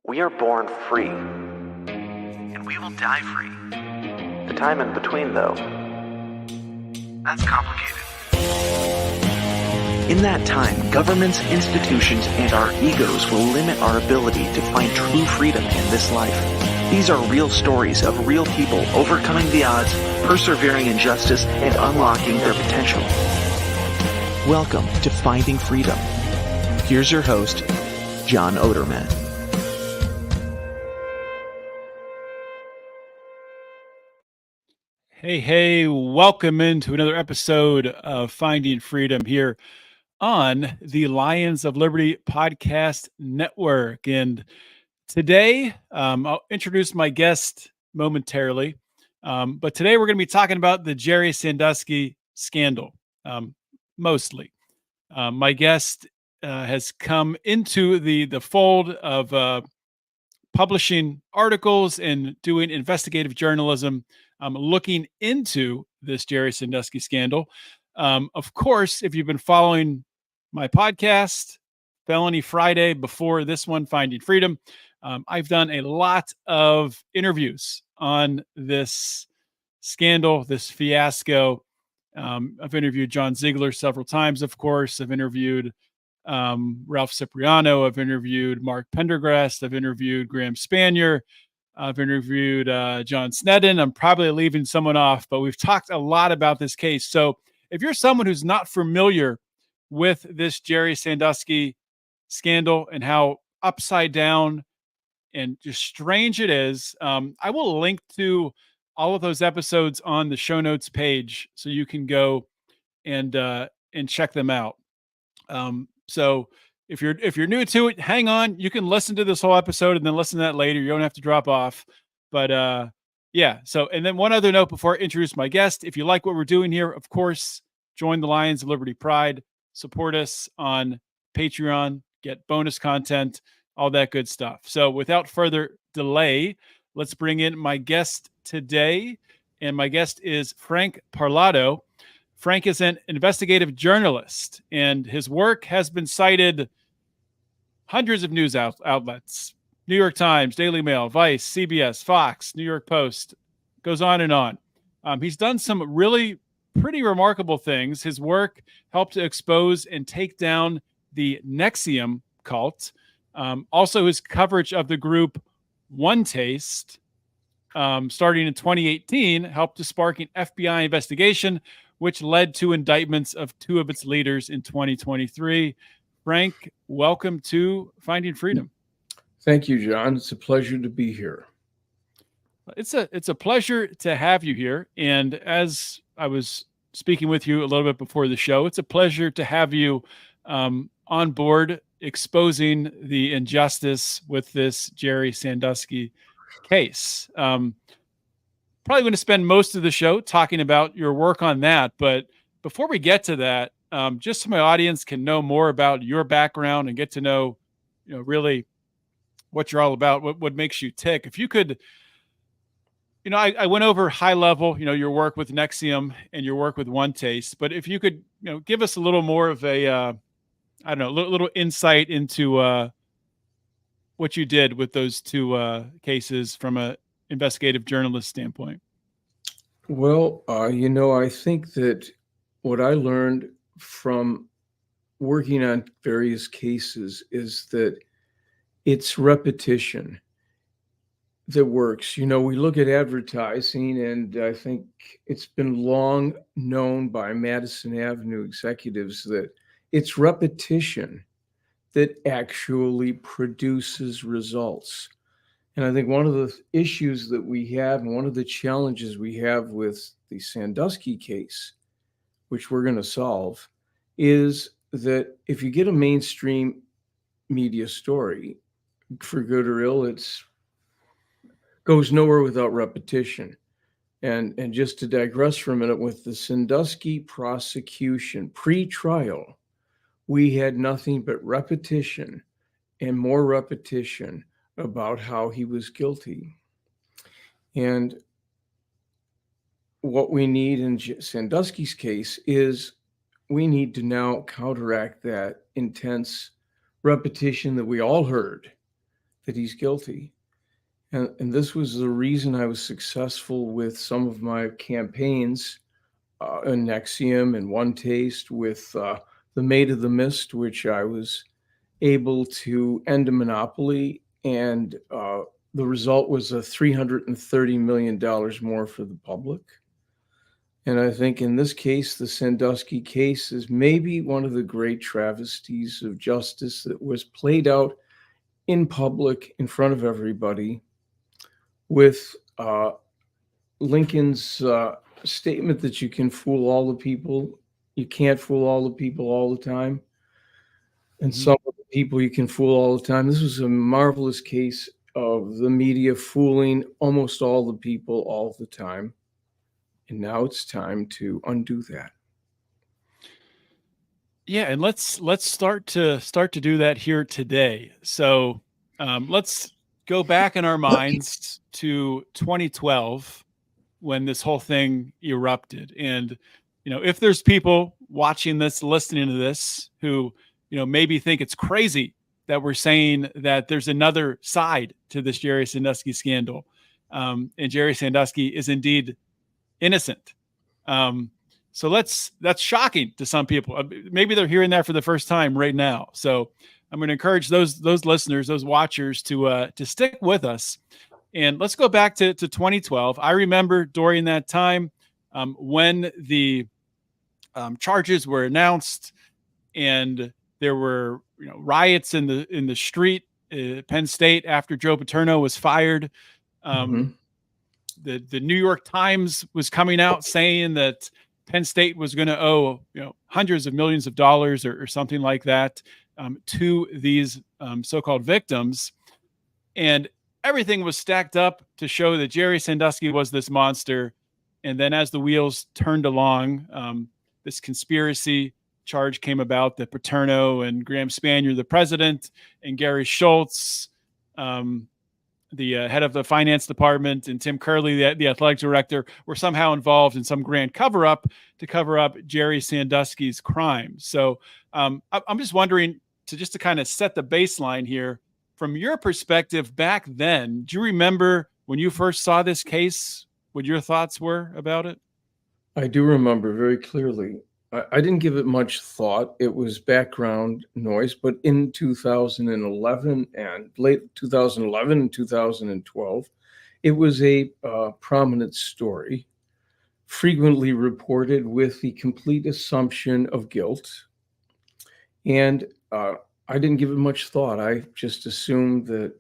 We are born free, and we will die free. The time in between, though, that's complicated. In that time, governments, institutions, and our egos will limit our ability to find true freedom in this life. These are real stories of real people overcoming the odds, persevering in justice, and unlocking their potential. Welcome to Finding Freedom. Here's your host, John Oderman. Hey, welcome into another episode of Finding Freedom here on the Lions of Liberty Podcast Network. And today, I'll introduce my guest momentarily. But today we're going to be talking about the Jerry Sandusky scandal, mostly. My guest has come into the fold of publishing articles and doing investigative journalism, looking into this Jerry Sandusky scandal. Of course, if you've been following my podcast, Felony Friday, before this one, Finding Freedom, I've done a lot of interviews on this scandal, this fiasco. I've interviewed John Ziegler several times, of course. I've interviewed Ralph Cipriano. I've interviewed Mark Pendergrast. I've interviewed Graham Spanier. I've interviewed John Snedden. I'm probably leaving someone off, but we've talked a lot about this case. So if you're someone who's not familiar with this Jerry Sandusky scandal and how upside down and just strange it is, I will link to all of those episodes on the show notes page so you can go and check them out. So if you're new to it, hang on. You can listen to this whole episode and then listen to that later. You don't have to drop off. But yeah. So, and then one other note before I introduce my guest: if you like what we're doing here, of course, join the Lions of Liberty Pride. Support us on Patreon. Get bonus content, all that good stuff. So, without further delay, let's bring in my guest today, and my guest is Frank Parlato. Frank is an investigative journalist, and his work has been cited hundreds of news outlets: New York Times, Daily Mail, Vice, CBS, Fox, New York Post, goes on and on. He's done some really pretty remarkable things. His work helped to expose and take down the NXIVM cult. Also, his coverage of the group OneTaste, starting in 2018, helped to spark an FBI investigation, which led to indictments of two of its leaders in 2023. Frank, welcome to Finding Freedom. Thank you, John. It's a pleasure to be here. It's a pleasure to have you here. And as I was speaking with you a little bit before the show, it's a pleasure to have you on board exposing the injustice with this Jerry Sandusky case. Probably going to spend most of the show talking about your work on that. But before we get to that, just so my audience can know more about your background and get to know, really what you're all about, what makes you tick. If you could, I went over high level, your work with NXIVM and your work with OneTaste, but if you could, give us a little more of a, little insight into what you did with those two cases from a investigative journalist standpoint. Well, I think that what I learned from working on various cases is that it's repetition that works. We look at advertising, and I think it's been long known by Madison Avenue executives that it's repetition that actually produces results. And I think one of the issues that we have, and one of the challenges we have with the Sandusky case, which we're going to solve, is that if you get a mainstream media story, for good or ill, it goes nowhere without repetition. And just to digress for a minute, with the Sandusky prosecution pre-trial, we had nothing but repetition and more repetition about how he was guilty. And what we need in Sandusky's case is we need to now counteract that intense repetition that we all heard, that he's guilty. And this was the reason I was successful with some of my campaigns in NXIVM and OneTaste with the Maid of the Mist, which I was able to end a monopoly. And the result was a $330 million more for the public. And I think in this case, the Sandusky case is maybe one of the great travesties of justice that was played out in public in front of everybody with Lincoln's statement that you can fool all the people. You can't fool all the people all the time. And some of the people you can fool all the time. This was a marvelous case of the media fooling almost all the people all the time. And now it's time to undo that. Yeah, and let's start to do that here today. So let's go back in our minds to 2012 when this whole thing erupted. And if there's people watching this, listening to this, who maybe think it's crazy that we're saying that there's another side to this Jerry Sandusky scandal, and Jerry Sandusky is indeed innocent. So that's shocking to some people. Maybe they're hearing that for the first time right now. So I'm going to encourage those listeners, those watchers to stick with us. And let's go back to 2012. I remember during that time when the charges were announced, and there were riots in the street, Penn State, after Joe Paterno was fired. The New York Times was coming out saying that Penn State was going to owe hundreds of millions of dollars or something like that to these so-called victims, and everything was stacked up to show that Jerry Sandusky was this monster. And then as the wheels turned along, this conspiracy charge came about that Paterno and Graham Spanier, the president, and Gary Schultz, the head of the finance department, and Tim Curley, the athletic director, were somehow involved in some grand cover-up to cover up Jerry Sandusky's crimes. So I'm just wondering, to kind of set the baseline here, from your perspective back then, do you remember when you first saw this case, what your thoughts were about it? I do remember very clearly. I didn't give it much thought. It was background noise. But in 2011 and late 2011 and 2012, it was a prominent story, frequently reported with the complete assumption of guilt. And I didn't give it much thought. I just assumed that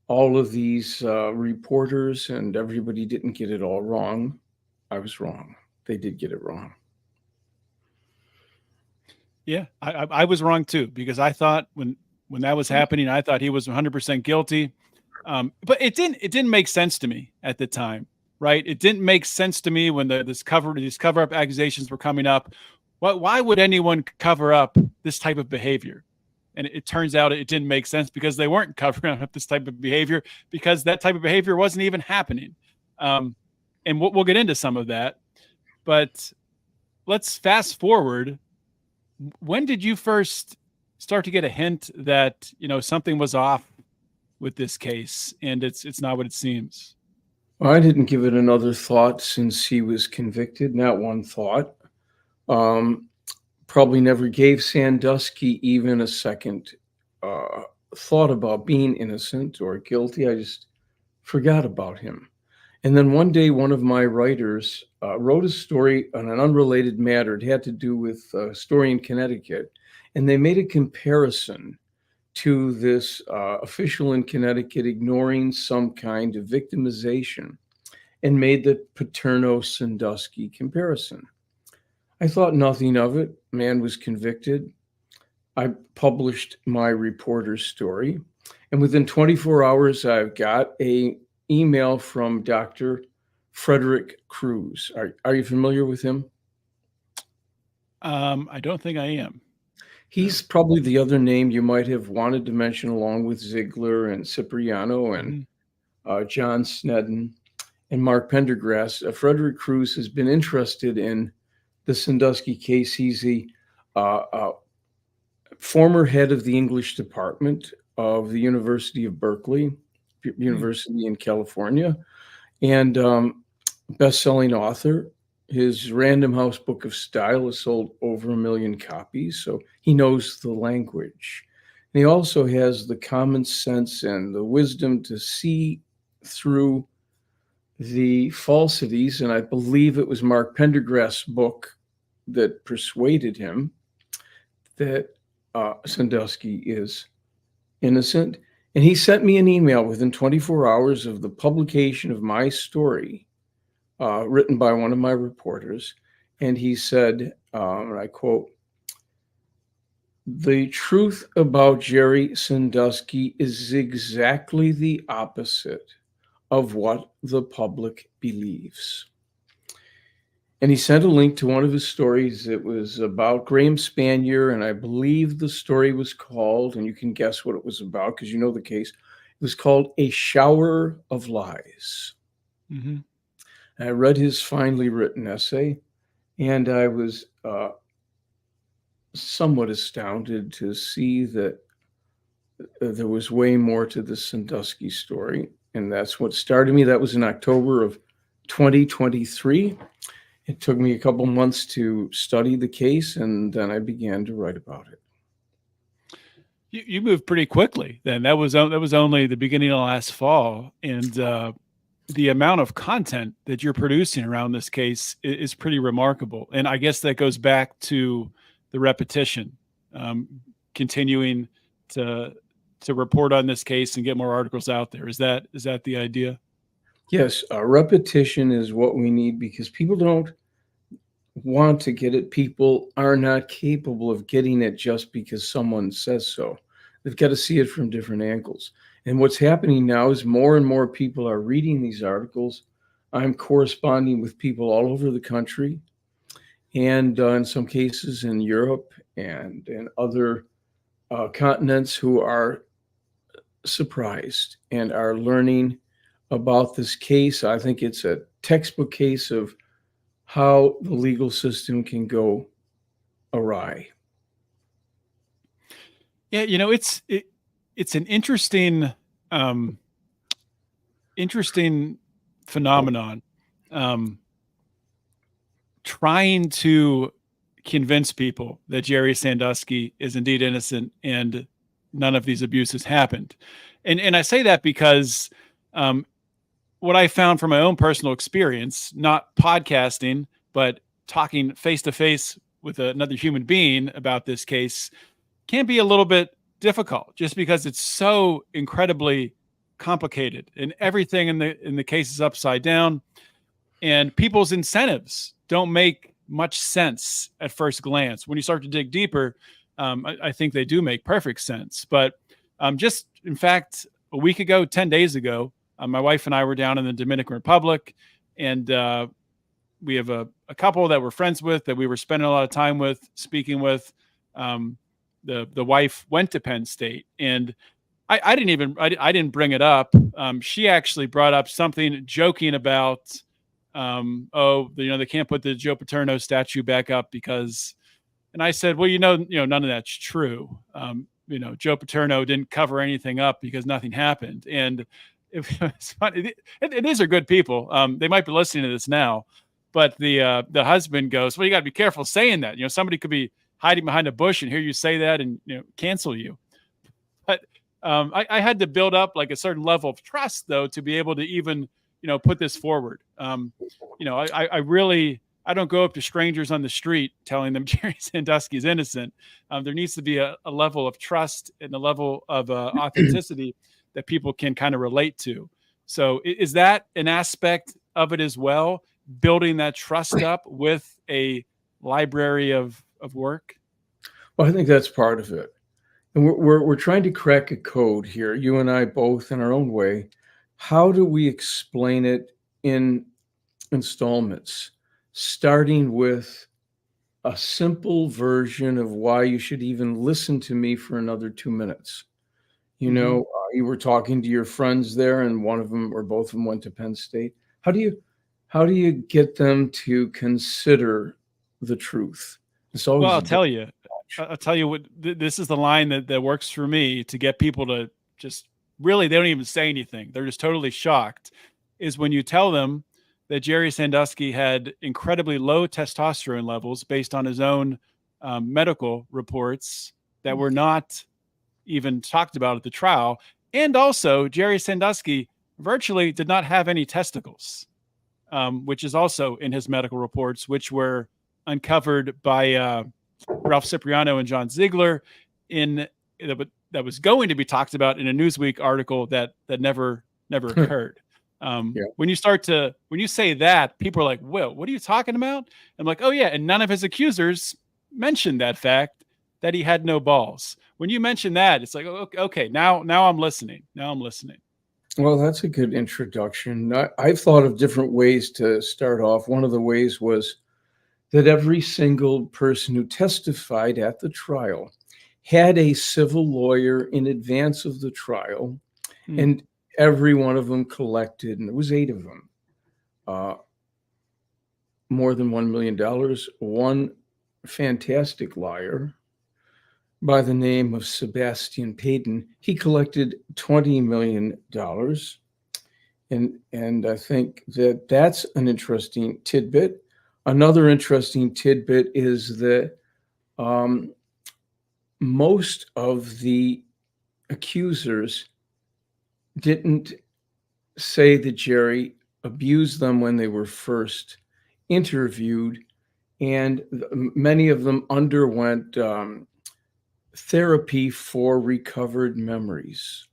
all of these reporters and everybody didn't get it all wrong. I was wrong. They did get it wrong. Yeah, I was wrong too, because I thought when that was happening, I thought he was 100% guilty. But it didn't make sense to me at the time, right? It didn't make sense to me when these cover-up accusations were coming up. Why would anyone cover up this type of behavior? And it turns out it didn't make sense, because they weren't covering up this type of behavior, because that type of behavior wasn't even happening. And we'll get into some of that. But let's fast forward. When did you first start to get a hint that something was off with this case, and it's not what it seems? Well, I didn't give it another thought since he was convicted. Not one thought. Probably never gave Sandusky even a second thought about being innocent or guilty. I just forgot about him. And then one day, one of my writers wrote a story on an unrelated matter. It had to do with a story in Connecticut. And they made a comparison to this official in Connecticut ignoring some kind of victimization, and made the Paterno-Sandusky comparison. I thought nothing of it. Man was convicted. I published my reporter's story. And within 24 hours, I've got a email from Dr. Frederick Cruz. Are you familiar with him? I don't think I am. He's probably the other name you might have wanted to mention, along with Ziegler and Cipriano and John Snedden and Mark Pendergrass. Frederick Cruz has been interested in the Sandusky case. He's the former head of the English department of the University of Berkeley, University in California, and best-selling author. His Random House Book of Style has sold over 1 million copies, so he knows the language. And he also has the common sense and the wisdom to see through the falsities. And I believe it was Mark Pendergrass's book that persuaded him that Sandusky is innocent. And he sent me an email within 24 hours of the publication of my story, written by one of my reporters. And he said, and I quote, "The truth about Jerry Sandusky is exactly the opposite of what the public believes." And he sent a link to one of his stories. It was about Graham Spanier, and I believe the story was called, and you can guess what it was about because you know the case. It was called A Shower of Lies. Mm-hmm. And I read his finely written essay, and I was somewhat astounded to see that there was way more to the Sandusky story, and that's what started me. That was in October of 2023. It took me a couple months to study the case, and then I began to write about it. You moved pretty quickly then. That was only the beginning of last fall, and the amount of content that you're producing around this case is pretty remarkable. And I guess that goes back to the repetition, continuing to report on this case and get more articles out there. Is that the idea? Yes, repetition is what we need because people don't want to get it. People are not capable of getting it just because someone says so. They've got to see it from different angles. And what's happening now is more and more people are reading these articles. I'm corresponding with people all over the country and in some cases in Europe and in other continents who are surprised and are learning about this case. I think it's a textbook case of how the legal system can go awry. Yeah, it's an interesting phenomenon. Trying to convince people that Jerry Sandusky is indeed innocent and none of these abuses happened. And I say that because what I found from my own personal experience, not podcasting, but talking face to face with another human being about this case, can be a little bit difficult just because it's so incredibly complicated and everything in the case is upside down and people's incentives don't make much sense at first glance. When you start to dig deeper, I think they do make perfect sense. But just in fact, a week ago, 10 days ago, my wife and I were down in the Dominican Republic, and we have a couple that we're friends with that we were spending a lot of time with, speaking with. The wife went to Penn State, and I didn't bring it up. She actually brought up something joking about, they can't put the Joe Paterno statue back up because, and I said, well, none of that's true. Joe Paterno didn't cover anything up because nothing happened. And it's funny. These are good people. They might be listening to this now, but the husband goes, well, you got to be careful saying that. Somebody could be hiding behind a bush and hear you say that and cancel you. But I had to build up like a certain level of trust, though, to be able to even put this forward. I don't go up to strangers on the street telling them Jerry Sandusky is innocent. There needs to be a level of trust and a level of authenticity that people can kind of relate to. So is that an aspect of it as well? Building that trust up with a library of work? Well, I think that's part of it. And we're trying to crack a code here, you and I both in our own way. How do we explain it in installments, starting with a simple version of why you should even listen to me for another 2 minutes? You were talking to your friends there, and one of them or both of them went to Penn State. How do you get them to consider the truth? Well, I'll tell you, I'll tell you what, this is the line that works for me to get people to just really, they don't even say anything. They're just totally shocked, is when you tell them that Jerry Sandusky had incredibly low testosterone levels based on his own medical reports that were not even talked about at the trial. And also, Jerry Sandusky virtually did not have any testicles, which is also in his medical reports, which were uncovered by Ralph Cipriano and John Ziegler that was going to be talked about in a Newsweek article that never occurred. When you say that, people are like, "Well, what are you talking about?" I'm like, "Oh yeah," and none of his accusers mentioned that fact that he had no balls. When you mention that, it's like, okay, now I'm listening. Now I'm listening. Well, that's a good introduction. I've thought of different ways to start off. One of the ways was that every single person who testified at the trial had a civil lawyer in advance of the trial, and every one of them collected, and there was 8 of them, more than $1 million. One fantastic liar by the name of Sebastian Payton, he collected $20 million. And I think that's an interesting tidbit. Another interesting tidbit is that most of the accusers didn't say that Jerry abused them when they were first interviewed, and many of them underwent therapy for recovered memories.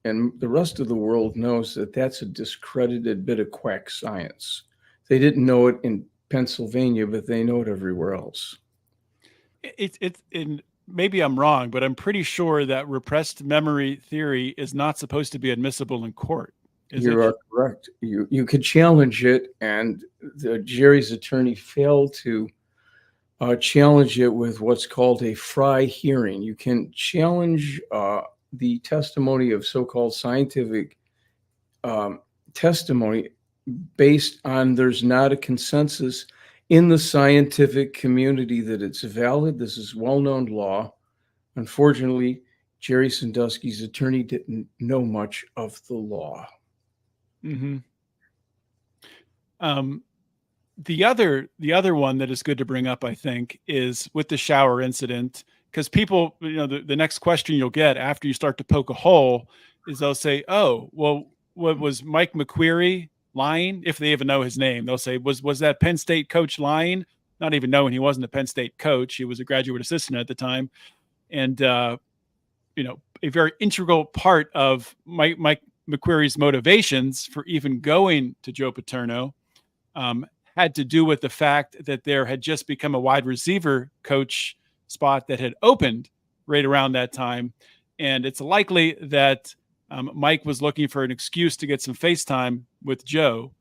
And the rest of the world knows that that's a discredited bit of quack science. They didn't know it in Pennsylvania, but they know it everywhere else. Maybe I'm wrong, but I'm pretty sure that repressed memory theory is not supposed to be admissible in court. You are correct. You could challenge it, and Jerry's attorney failed to challenge it with what's called a Fry hearing. You can challenge the testimony of so-called scientific testimony based on there's not a consensus in the scientific community that it's valid. This is well-known law. Unfortunately, Jerry Sandusky's attorney didn't know much of the law. Mm-hmm. The other one that is good to bring up, I think, is with the shower incident, because people, the next question you'll get after you start to poke a hole is they'll say, "Oh, well, what was Mike McQueary lying?" If they even know his name, they'll say, "Was that Penn State coach lying?" Not even knowing he wasn't a Penn State coach; he was a graduate assistant at the time, and a very integral part of Mike McQueary's motivations for even going to Joe Paterno had to do with the fact that there had just become a wide receiver coach spot that had opened right around that time. And it's likely that Mike was looking for an excuse to get some FaceTime with Joe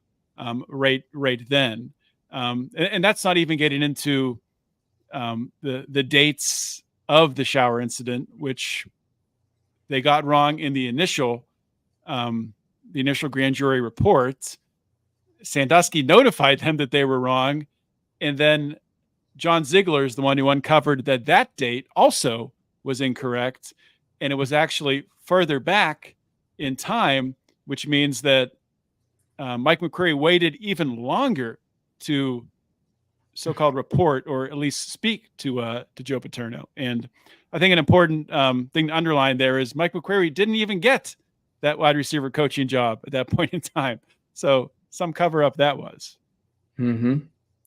right then. And that's not even getting into the dates of the shower incident, which they got wrong in the initial grand jury report. Sandusky notified them that they were wrong, and then John Ziegler is the one who uncovered that date also was incorrect, and it was actually further back in time, which means that Mike McQueary waited even longer to so-called report or at least speak to Joe Paterno. And I think an important thing to underline there is Mike McQueary didn't even get that wide receiver coaching job at that point in time. So some cover up that was. Mm-hmm.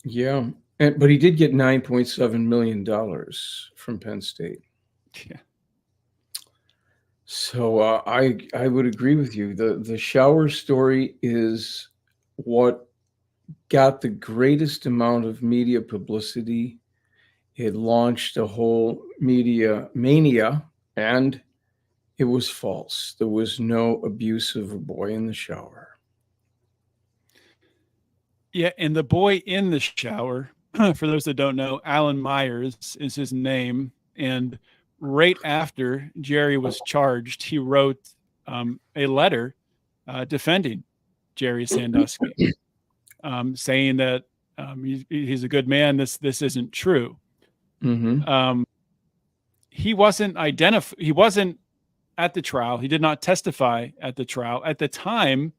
Yeah. But he did get $9.7 million from Penn State. Yeah. So I would agree with you. The shower story is what got the greatest amount of media publicity. It launched a whole media mania, and it was false. There was no abuse of a boy in the shower. Yeah, and the boy in the shower, for those that don't know, Alan Myers is his name. And right after Jerry was charged, he wrote a letter defending Jerry Sandusky, saying that he's a good man. This isn't true. Mm-hmm. he wasn't he wasn't at the trial. He did not testify at the trial. At the time,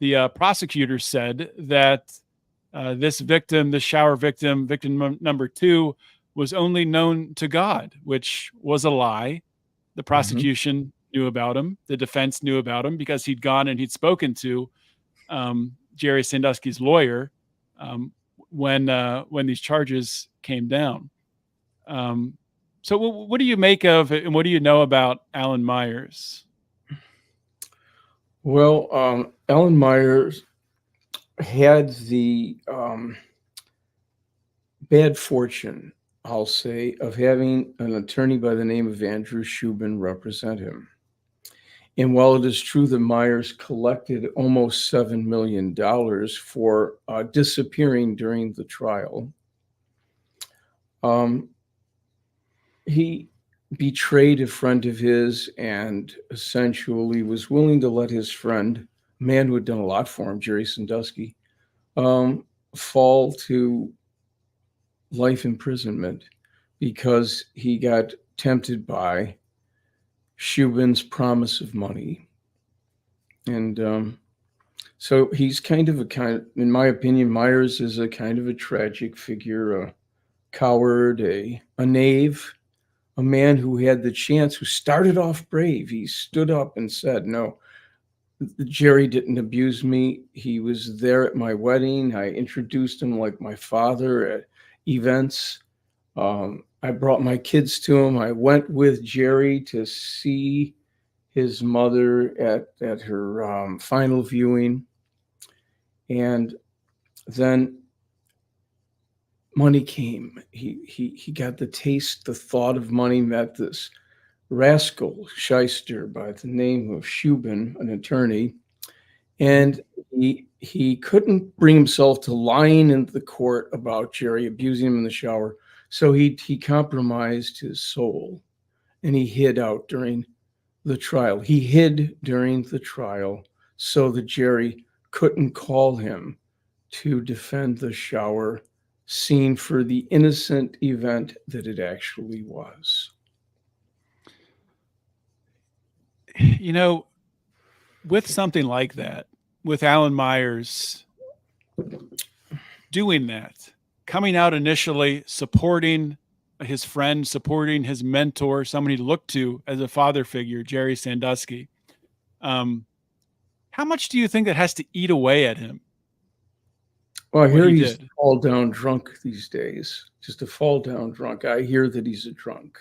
the prosecutor said that this victim, the shower victim, number 2, was only known to God, which was a lie. The prosecution knew about him. The defense knew about him because he'd gone and he'd spoken to Jerry Sandusky's lawyer when these charges came down. So what do you make of it, and what do you know about Alan Myers? Well, Alan Myers had the bad fortune, I'll say, of having an attorney by the name of Andrew Shubin represent him. And while it is true that Myers collected almost $7 million for disappearing during the trial, he betrayed a friend of his and essentially was willing to let his friend, a man who had done a lot for him, Jerry Sandusky, fall to life imprisonment because he got tempted by Shubin's promise of money. And so he's in my opinion, Myers is a kind of a tragic figure, a coward, a knave, a man who had the chance, who started off brave. He stood up and said, no, Jerry didn't abuse me. He was there at my wedding. I introduced him like my father at events. I brought my kids to him. I went with Jerry to see his mother at her final viewing. And then money came. He got the taste, the thought of money, met this rascal shyster by the name of Shubin, an attorney, and he couldn't bring himself to lying in the court about Jerry abusing him in the shower, so he compromised his soul, and he hid out during the trial. He hid during the trial so that Jerry couldn't call him to defend the shower scene for the innocent event that it actually was. You know, with something like that, with Alan Myers doing that, coming out initially, supporting his friend, supporting his mentor, someone he looked to as a father figure, Jerry Sandusky, how much do you think that has to eat away at him? Well, I hear he's fall down drunk these days, just a fall down drunk. I hear that he's a drunk.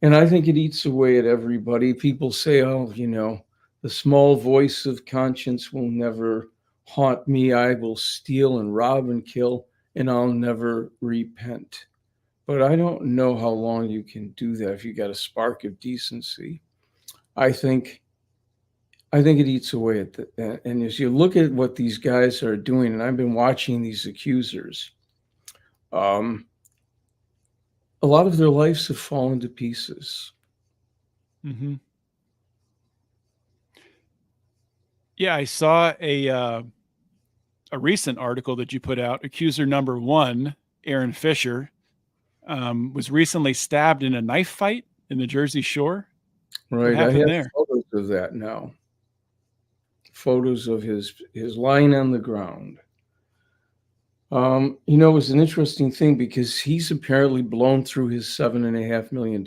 And I think it eats away at everybody. People say, oh, the small voice of conscience will never haunt me. I will steal and rob and kill, and I'll never repent. But I don't know how long you can do that if you got a spark of decency. I think it eats away at that. And as you look at what these guys are doing, and I've been watching these accusers, a lot of their lives have fallen to pieces. Mm-hmm. Yeah, I saw a recent article that you put out. Accuser number 1, Aaron Fisher, was recently stabbed in a knife fight in the Jersey Shore. Right, what happened I have there? photos of that now. Photos of his lying on the ground. It was an interesting thing because he's apparently blown through his $7.5 million.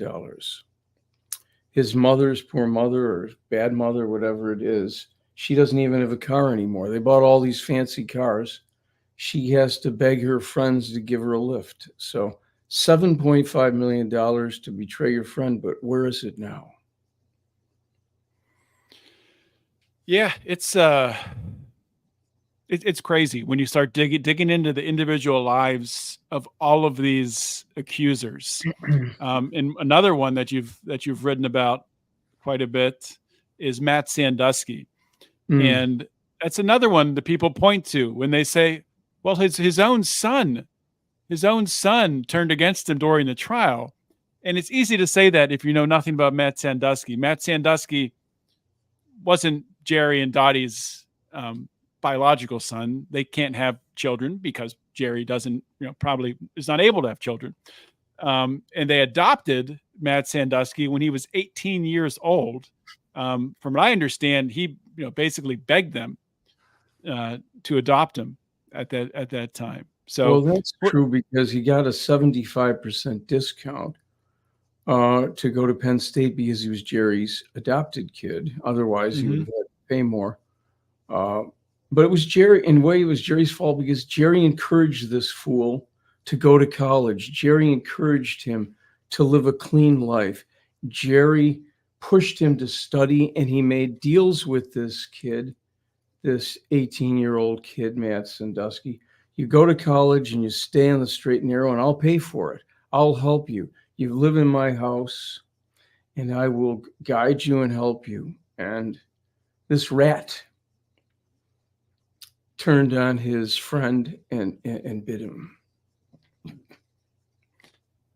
His mother's poor mother, or bad mother, whatever it is, she doesn't even have a car anymore. They bought all these fancy cars. She has to beg her friends to give her a lift. So $7.5 million to betray your friend, but where is it now? Yeah, it's crazy when you start digging into the individual lives of all of these accusers. And another one that you've written about quite a bit is Matt Sandusky. And that's another one that people point to when they say, well, his own son turned against him during the trial. And it's easy to say that if you know nothing about Matt Sandusky. Matt Sandusky wasn't Jerry and Dottie's biological son. They can't have children because Jerry doesn't, probably is not able to have children. and they adopted Matt Sandusky when he was 18 years old. From what I understand, he basically begged them to adopt him at that time. So, well, that's true because he got a 75% discount to go to Penn State because he was Jerry's adopted kid. Otherwise, he would have had to pay more. But it was Jerry, in a way, it was Jerry's fault because Jerry encouraged this fool to go to college. Jerry encouraged him to live a clean life. Jerry pushed him to study, and he made deals with this kid, this 18-year-old kid, Matt Sandusky. You go to college and you stay on the straight and narrow, and I'll pay for it. I'll help you. You live in my house, and I will guide you and help you. And this rat turned on his friend and bit him.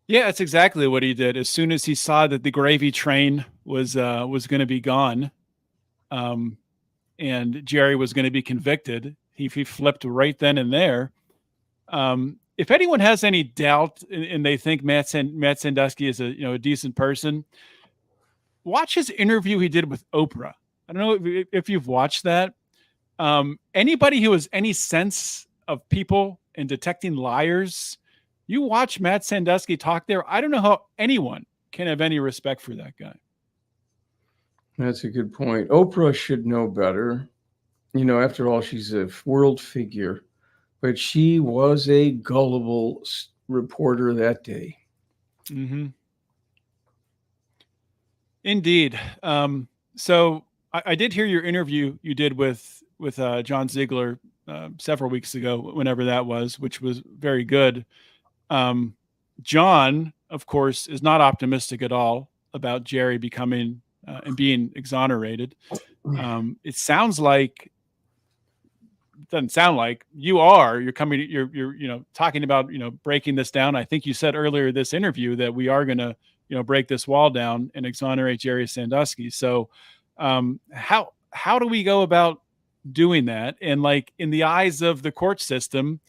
Yeah, that's exactly what he did. As soon as he saw that the gravy train was going to be gone, and Jerry was going to be convicted, he flipped right then and there. If anyone has any doubt and they think Matt Sandusky is a decent person, watch his interview he did with Oprah. I don't know if you've watched that. Anybody who has any sense of people and detecting liars, you watch Matt Sandusky talk there. I don't know how anyone can have any respect for that guy. That's a good point. Oprah should know better. After all, she's a world figure, but she was a gullible reporter that day. Mm-hmm. Indeed. So I did hear your interview you did with John Ziegler several weeks ago, whenever that was, which was very good. John, of course, is not optimistic at all about Jerry becoming and being exonerated. It doesn't sound like you're talking about, breaking this down. I think you said earlier this interview that we are going to, break this wall down and exonerate Jerry Sandusky. So, how do we go about doing that? And like in the eyes of the court system,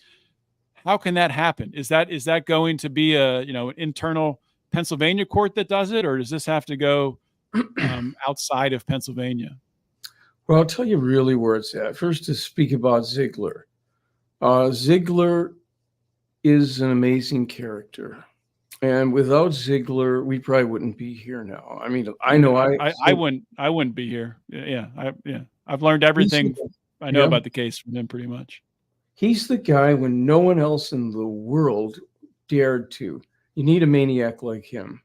how can that happen? Is that going to be an internal Pennsylvania court that does it, or does this have to go outside of Pennsylvania? Well, I'll tell you really where it's at. First, to speak about Ziegler. Ziegler is an amazing character. And without Ziegler, we probably wouldn't be here now. I mean, I know I wouldn't be here. Yeah. I've learned everything I know about the case from him pretty much. He's the guy when no one else in the world dared to. You need a maniac like him.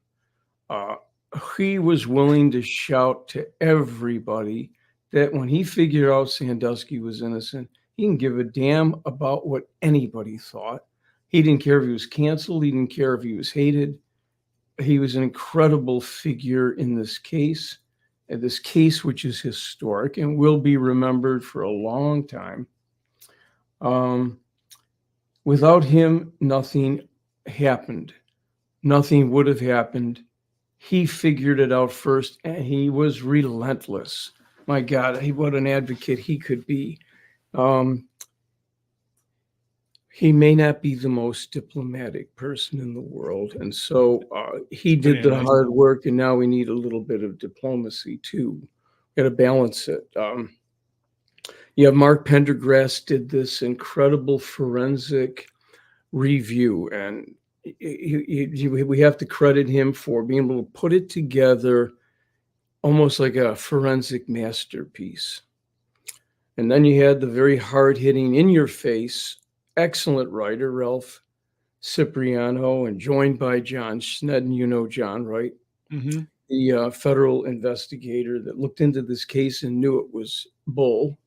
He was willing to shout to everybody that when he figured out Sandusky was innocent, he didn't give a damn about what anybody thought. He didn't care if he was canceled. He didn't care if he was hated. He was an incredible figure in this case which is historic and will be remembered for a long time. Without him, nothing happened. Nothing would have happened. He figured it out first, and he was relentless. My God, what an advocate he could be. He may not be the most diplomatic person in the world, and so he did the hard work, and now we need a little bit of diplomacy too. Got to balance it. Mark Pendergrass did this incredible forensic review, and we have to credit him for being able to put it together almost like a forensic masterpiece. And then you had the very hard-hitting, in-your-face, excellent writer, Ralph Cipriano, and joined by John Snedden. John, right? Mm-hmm. The federal investigator that looked into this case and knew it was bull.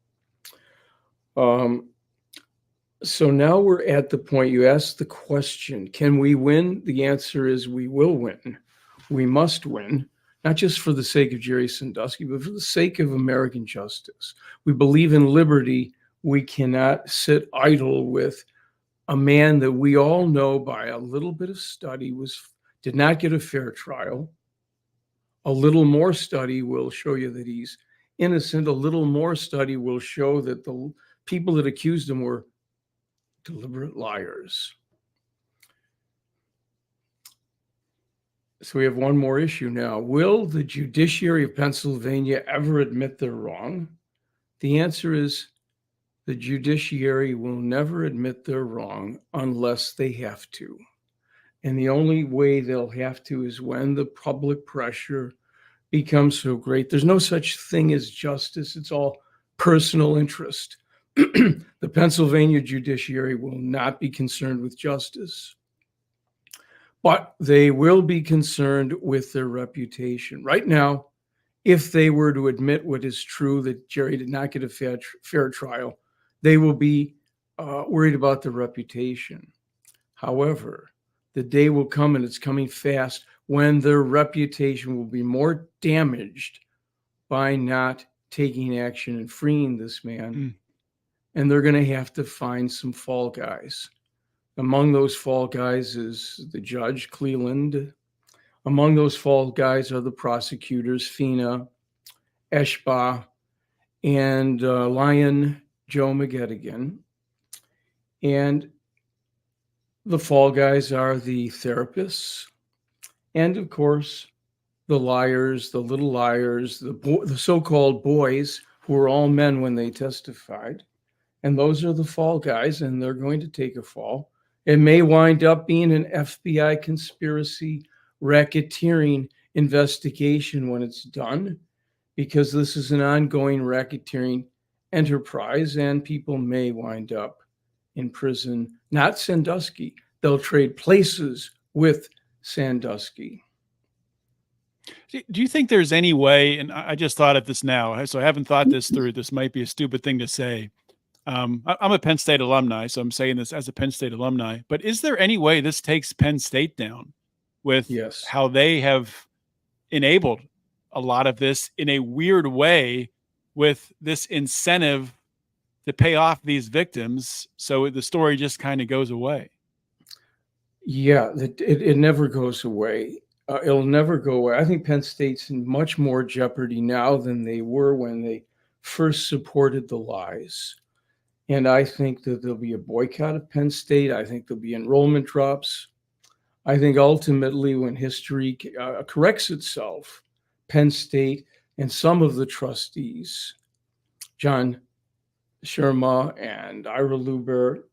So now we're at the point you asked the question, can we win? The answer is we will win. We must win, not just for the sake of Jerry Sandusky, but for the sake of American justice. We believe in liberty. We cannot sit idle with a man that we all know by a little bit of study did not get a fair trial. A little more study will show you that he's innocent. A little more study will show that the people that accused him were deliberate liars. So we have one more issue now. Will the judiciary of Pennsylvania ever admit they're wrong? The answer is the judiciary will never admit they're wrong unless they have to. And the only way they'll have to is when the public pressure becomes so great. There's no such thing as justice. It's all personal interest. The Pennsylvania judiciary will not be concerned with justice, but they will be concerned with their reputation. Right now, if they were to admit what is true, that Jerry did not get a fair trial, they will be worried about their reputation. However, the day will come, and it's coming fast, when their reputation will be more damaged by not taking action and freeing this man. And they're going to have to find some fall guys. Among those fall guys is the judge, Cleland. Among those fall guys are the prosecutors, Fina, Eshba, and Lion Joe McGettigan. And the fall guys are the therapists, and of course, the liars, the little liars, the so-called boys who were all men when they testified. And those are the fall guys, and they're going to take a fall. It may wind up being an FBI conspiracy racketeering investigation when it's done, because this is an ongoing racketeering enterprise, and people may wind up in prison. Not Sandusky. They'll trade places with Sandusky. Do you think there's any way, and I just thought of this now, so I haven't thought this through. This might be a stupid thing to say. I'm a Penn State alumni, so I'm saying this as a Penn State alumni, but is there any way this takes Penn State down with how they have enabled a lot of this in a weird way with this incentive to pay off these victims, so the story just kind of goes away? Yeah, it never goes away. It'll never go away. I think Penn State's in much more jeopardy now than they were when they first supported the lies. And I think that there'll be a boycott of Penn State. I think there'll be enrollment drops. I think ultimately, when history corrects itself, Penn State and some of the trustees, John Sherma and Ira Luber,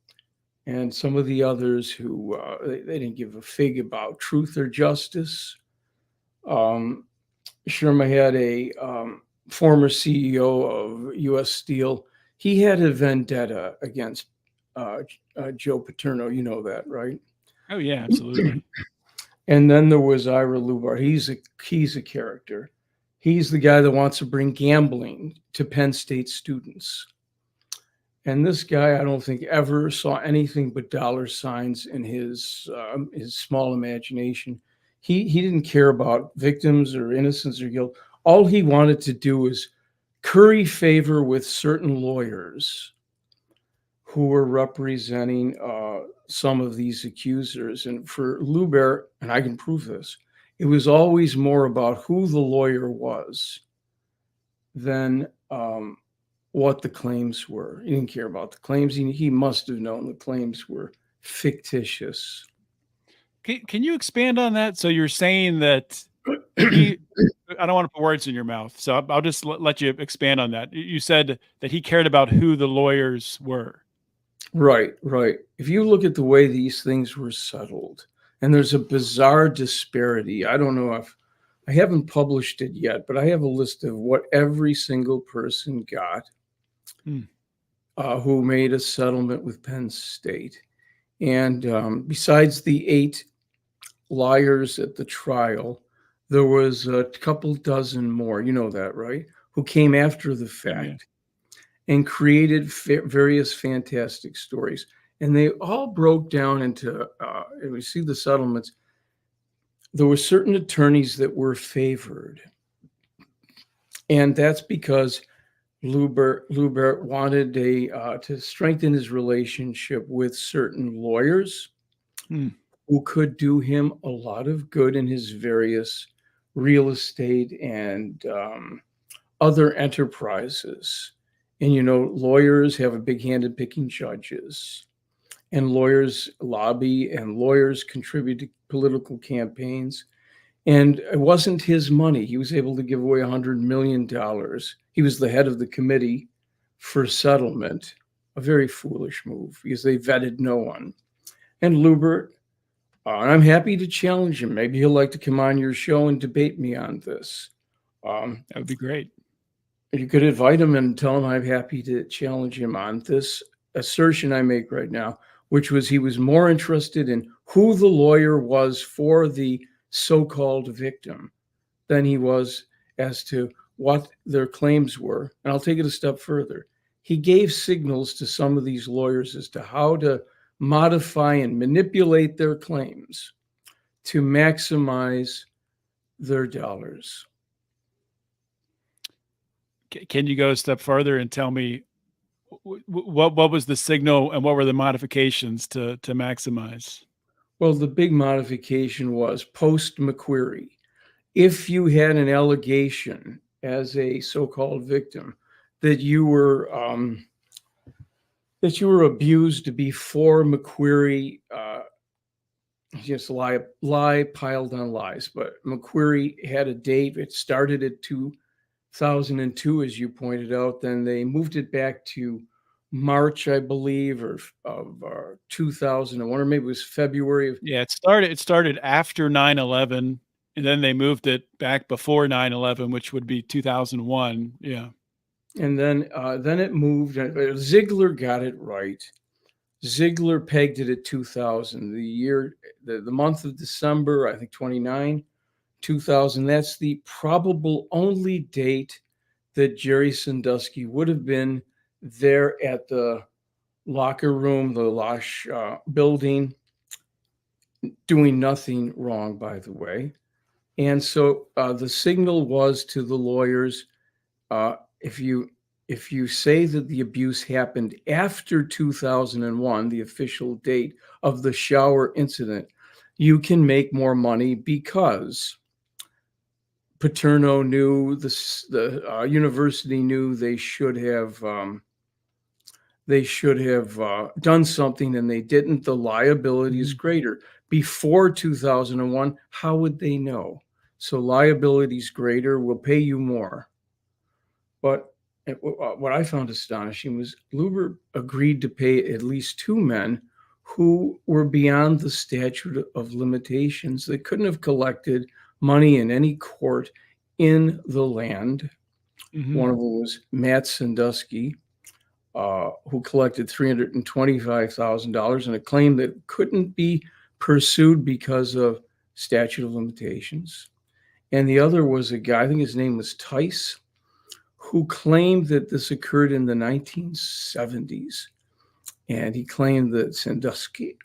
and some of the others who they didn't give a fig about truth or justice. Sherma had a former CEO of U.S. Steel. He had a vendetta against Joe Paterno. You know that, right? Oh, yeah, absolutely. And then there was Ira Lubar. He's a character. He's the guy that wants to bring gambling to Penn State students. And this guy, I don't think ever saw anything but dollar signs in his small imagination. He didn't care about victims or innocence or guilt. All he wanted to do was curry favor with certain lawyers who were representing some of these accusers. And for Luber, and I can prove this, it was always more about who the lawyer was than what the claims were. He didn't care about the claims. He must have known the claims were fictitious. Can you expand on that? So you're saying that I don't want to put words in your mouth, so I'll just let you expand on that. You said that he cared about who the lawyers were. Right. If you look at the way these things were settled, and there's a bizarre disparity. I don't know if I haven't published it yet, but I have a list of what every single person got who made a settlement with Penn State. And besides the 8 liars at the trial, there was a couple dozen more, you know that, right? Who came after the fact and created various fantastic stories. And they all broke down into, and we see the settlements, there were certain attorneys that were favored. And that's because Luber wanted to strengthen his relationship with certain lawyers who could do him a lot of good in his various real estate and other enterprises. And, you know, lawyers have a big hand in picking judges, and lawyers lobby, and lawyers contribute to political campaigns. And it wasn't his money. He was able to give away $100 million. He was the head of the committee for settlement, a very foolish move because they vetted no one. And Lubert, and I'm happy to challenge him. Maybe he'll like to come on your show and debate me on this. That would be great. You could invite him and tell him I'm happy to challenge him on this assertion I make right now, which was he was more interested in who the lawyer was for the so-called victim than he was as to what their claims were. And I'll take it a step further. He gave signals to some of these lawyers as to how to modify and manipulate their claims to maximize their dollars. Can you go a step further and tell me what was the signal and what were the modifications to maximize? Well, the big modification was post McQueary. If you had an allegation as a so-called victim that you were abused before McQueary, just lie piled on lies. But McQuery had a date. It started at 2002, as you pointed out. Then they moved it back to March, I believe, of 2001, or maybe it was February. Yeah, it started after 9/11, and then they moved it back before 9/11, which would be 2001. Yeah. And then it moved. Ziegler got it right. Ziegler pegged it at 2000, the month of December, I think 29, 2000. That's the probable only date that Jerry Sandusky would have been there at the locker room, the Losh building, doing nothing wrong, by the way. And so the signal was to the lawyers, if you say that the abuse happened after 2001, the official date of the shower incident, you can make more money because Paterno knew, the university knew they should have done something and they didn't. The liability is greater. Before 2001, how would they know? So liability is greater, we'll pay you more. But what I found astonishing was Luber agreed to pay at least two men who were beyond the statute of limitations. They couldn't have collected money in any court in the land. Mm-hmm. One of them was Matt Sandusky, who collected $325,000 in a claim that couldn't be pursued because of statute of limitations. And the other was a guy, I think his name was Tice, who claimed that this occurred in the 1970s. And he claimed that Sandusky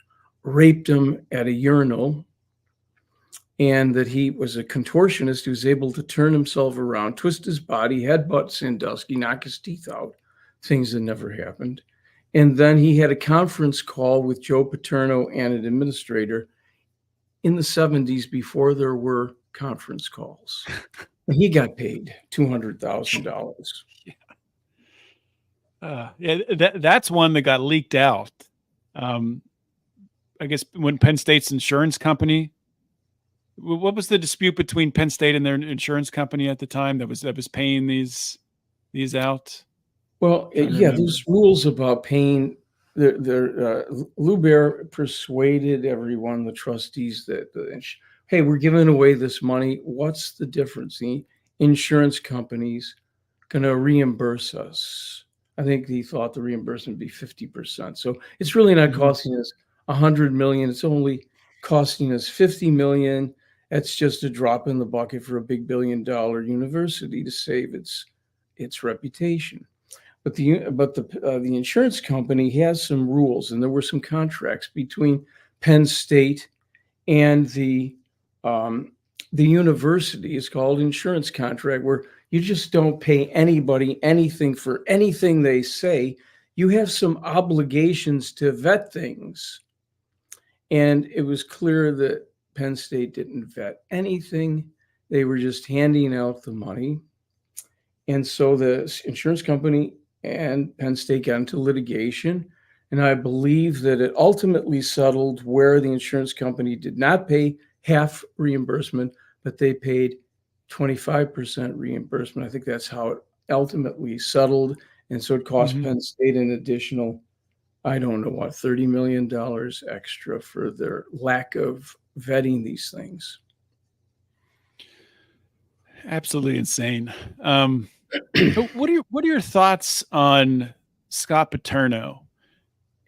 raped him at a urinal and that he was a contortionist who was able to turn himself around, twist his body, headbutt Sandusky, knock his teeth out, things that never happened. And then he had a conference call with Joe Paterno and an administrator in the 70s before there were conference calls. And he got paid $200,000. That's one that got leaked out. I guess when Penn State's insurance company, what was the dispute between Penn State and their insurance company at the time that was paying these out? Well, yeah, there's rules about paying. Luber persuaded everyone, the trustees, that hey, we're giving away this money. What's the difference? The insurance company's going to reimburse us. I think he thought the reimbursement would be 50%. So it's really not costing us $100 million. It's only costing us $50 million. That's just a drop in the bucket for a big billion-dollar university to save its reputation. But the insurance company has some rules, and there were some contracts between Penn State and the university. It's called insurance contract, where you just don't pay anybody anything for anything they say. You have some obligations to vet things. And it was clear that Penn State didn't vet anything. They were just handing out the money. And so the insurance company and Penn State got into litigation. And I believe that it ultimately settled where the insurance company did not pay half reimbursement, but they paid 25% reimbursement. I think that's how it ultimately settled. And so it cost Penn State an additional, I don't know what, $30 million extra for their lack of vetting these things. Absolutely insane. What are your thoughts on Scott Paterno?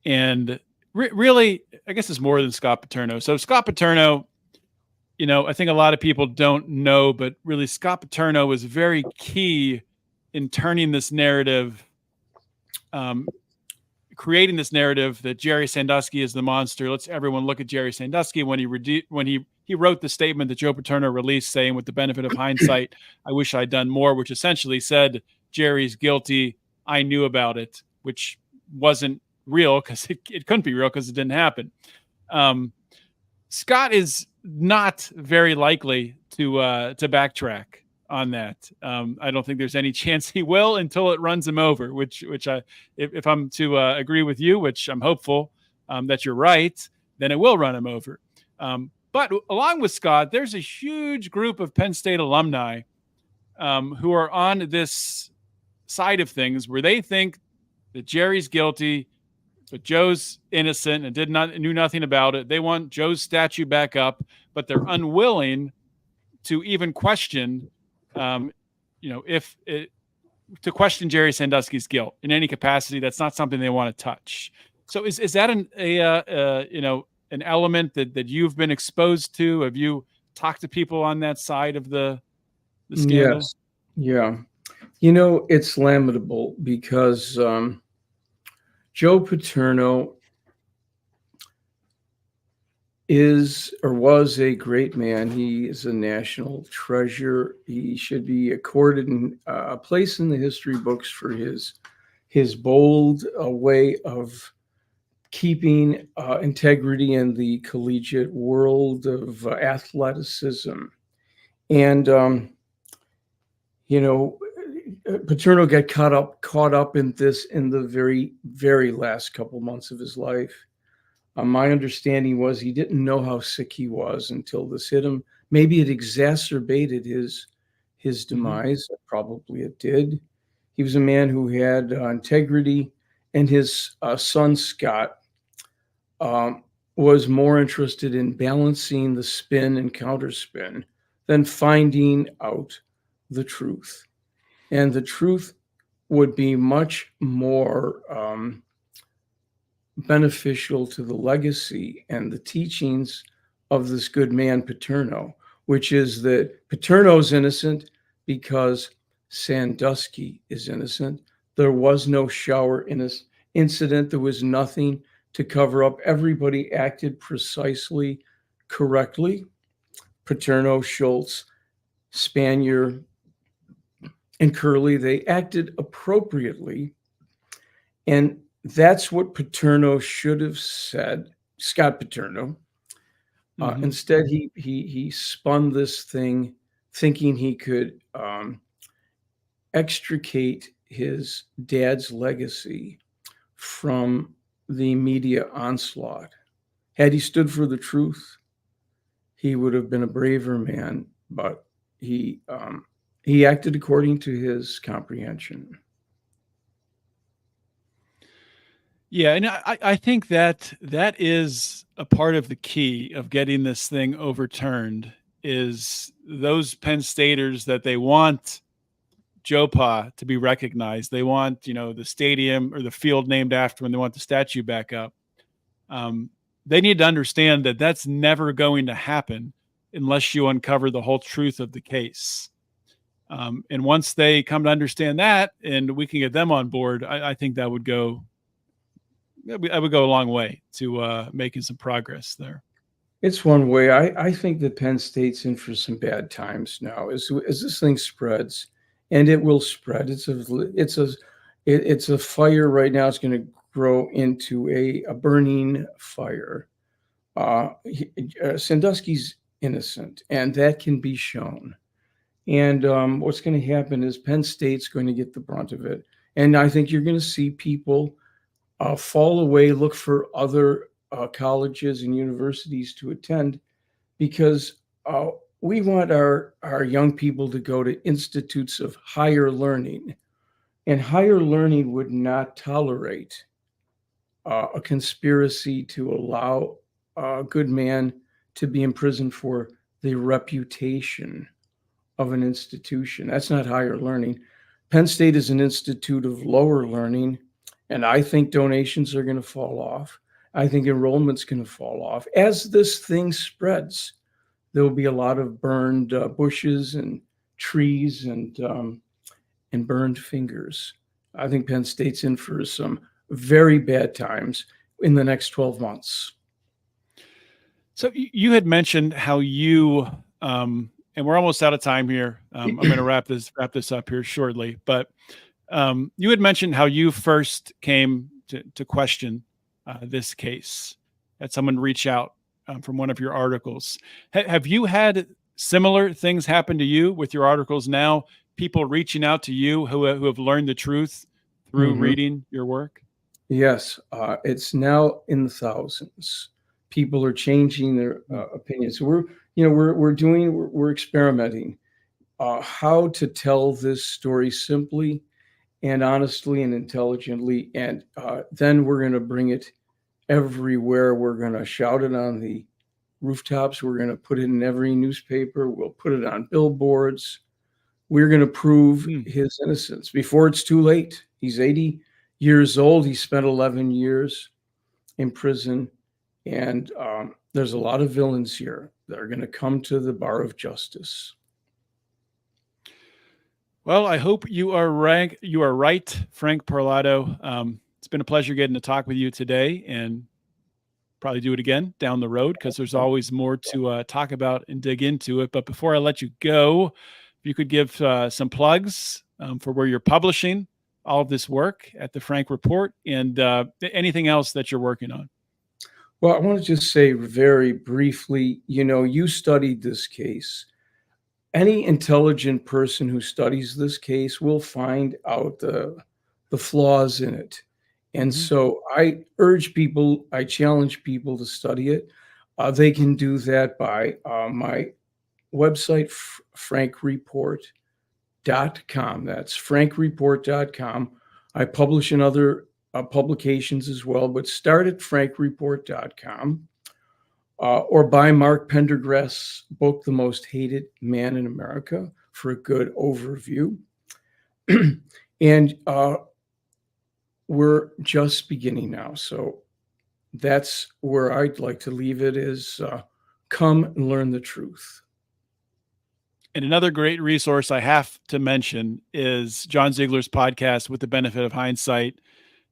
And really, I guess it's more than Scott Paterno. So Scott Paterno, I think a lot of people don't know, but really Scott Paterno was very key in turning this narrative, creating this narrative that Jerry Sandusky is the monster. Let's everyone look at Jerry Sandusky when he wrote the statement that Joe Paterno released saying, with the benefit of hindsight, I wish I'd done more, which essentially said Jerry's guilty. I knew about it, which wasn't real because it couldn't be real because it didn't happen. Scott is not very likely to backtrack on that. I don't think there's any chance he will until it runs him over, which if I'm to agree with you, which I'm hopeful that you're right, then it will run him over. But along with Scott, there's a huge group of Penn State alumni who are on this side of things where they think that Jerry's guilty, but Joe's innocent and knew nothing about it. They want Joe's statue back up, but they're unwilling to even question, to question Jerry Sandusky's guilt in any capacity. That's not something they want to touch. So is that an element that you've been exposed to? Have you talked to people on that side of the scandal? Yes. Yeah. It's lamentable because Joe Paterno is or was a great man. He is a national treasure. He should be accorded a place in the history books for his bold way of keeping integrity in the collegiate world of athleticism. And, Paterno got caught up in this in the very, very last couple months of his life. My understanding was he didn't know how sick he was until this hit him. Maybe it exacerbated his demise. Probably it did. He was a man who had integrity, and his son, Scott, was more interested in balancing the spin and counterspin than finding out the truth. And the truth would be much more beneficial to the legacy and the teachings of this good man, Paterno, which is that Paterno's innocent because Sandusky is innocent. There was no shower incident. There was nothing to cover up. Everybody acted precisely correctly. Paterno, Schultz, Spanier, and Curley, they acted appropriately. And that's what Paterno should have said, Scott Paterno. Instead, he spun this thing thinking he could extricate his dad's legacy from the media onslaught. Had he stood for the truth, he would have been a braver man, but he acted according to his comprehension. Yeah, and I think that is a part of the key of getting this thing overturned is those Penn Staters that they want Joe Pa to be recognized. They want, the stadium or the field named after him. They want the statue back up. They need to understand that that's never going to happen unless you uncover the whole truth of the case. And once they come to understand that and we can get them on board, I think that would go a long way to making some progress there. It's one way. I think that Penn State's in for some bad times now as this thing spreads, and it will spread. It's a fire right now. It's going to grow into a burning fire. Sandusky's innocent, and that can be shown. And what's going to happen is Penn State's going to get the brunt of it. And I think you're going to see people fall away, look for other colleges and universities to attend, because we want our young people to go to institutes of higher learning, and higher learning would not tolerate a conspiracy to allow a good man to be imprisoned for the reputation of an institution. That's not higher learning. Penn State is an institute of lower learning, and I think donations are going to fall off. I think enrollment's going to fall off. As this thing spreads, there will be a lot of burned bushes and trees and burned fingers. I think Penn State's in for some very bad times in the next 12 months. So you had mentioned how you, and we're almost out of time here. I'm going to wrap this up here shortly, but you had mentioned how you first came to question this case. Had someone reach out from one of your articles. Have you had similar things happen to you with your articles now? People reaching out to you who have learned the truth through reading your work? Yes, it's now in the thousands. People are changing their opinions. So we're experimenting how to tell this story simply and honestly and intelligently, and then we're going to bring it everywhere. We're going to shout it on the rooftops. We're going to put it in every newspaper. We'll put it on billboards. We're going to prove his innocence before it's too late. He's 80 years old. He spent 11 years in prison. And there's a lot of villains here that are going to come to the bar of justice. Well, I hope you are right. You are right, Frank Parlato. It's been a pleasure getting to talk with you today, and probably do it again down the road because there's always more to talk about and dig into it. But before I let you go, if you could give some plugs for where you're publishing all of this work at the Frank Report and anything else that you're working on. Well, I want to just say very briefly, you studied this case. Any intelligent person who studies this case will find out the flaws in it. And so I challenge people to study it. They can do that by my website, frankreport.com. That's frankreport.com. I publish in other publications as well, but start at frankreport.com or buy Mark Pendergrass's book, The Most Hated Man in America, for a good overview. And we're just beginning now. So that's where I'd like to leave it is come and learn the truth. And another great resource I have to mention is John Ziegler's podcast, With the Benefit of Hindsight.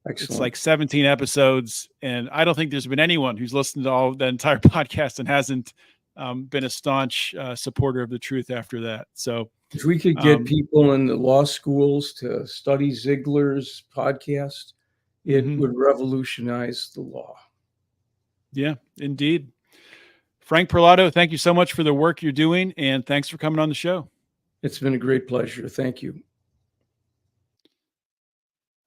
Excellent. It's like 17 episodes, and I don't think there's been anyone who's listened to all the entire podcast and hasn't been a staunch supporter of the truth after that. So if we could get people in the law schools to study Ziegler's podcast, it would revolutionize the law. Yeah, indeed. Frank Parlato, thank you so much for the work you're doing, and thanks for coming on the show. It's been a great pleasure. Thank you.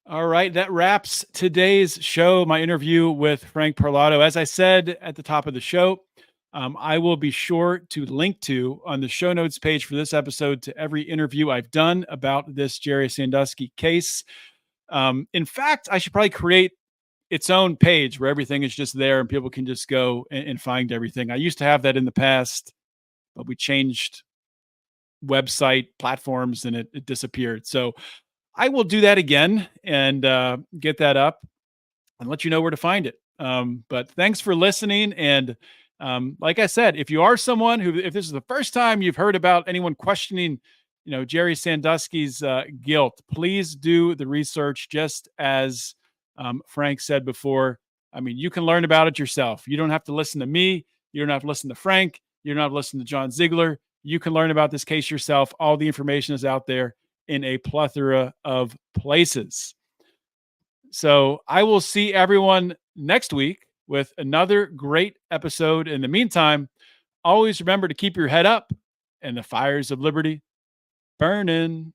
All right, that wraps today's show, my interview with Frank Parlato. As I said at the top of the show, I will be sure to link to on the show notes page for this episode to every interview I've done about this Jerry Sandusky case. In fact, I should probably create its own page where everything is just there and people can just go and find everything. I used to have that in the past, but we changed website platforms and it disappeared. So I will do that again and get that up and let you know where to find it. But thanks for listening. And like I said, if you are someone if this is the first time you've heard about anyone questioning, Jerry Sandusky's guilt, please do the research just as Frank said before. I mean, you can learn about it yourself. You don't have to listen to me. You don't have to listen to Frank. You don't have to listen to John Ziegler. You can learn about this case yourself. All the information is out there in a plethora of places. So I will see everyone next week with another great episode. In the meantime, always remember to keep your head up and the fires of liberty burning.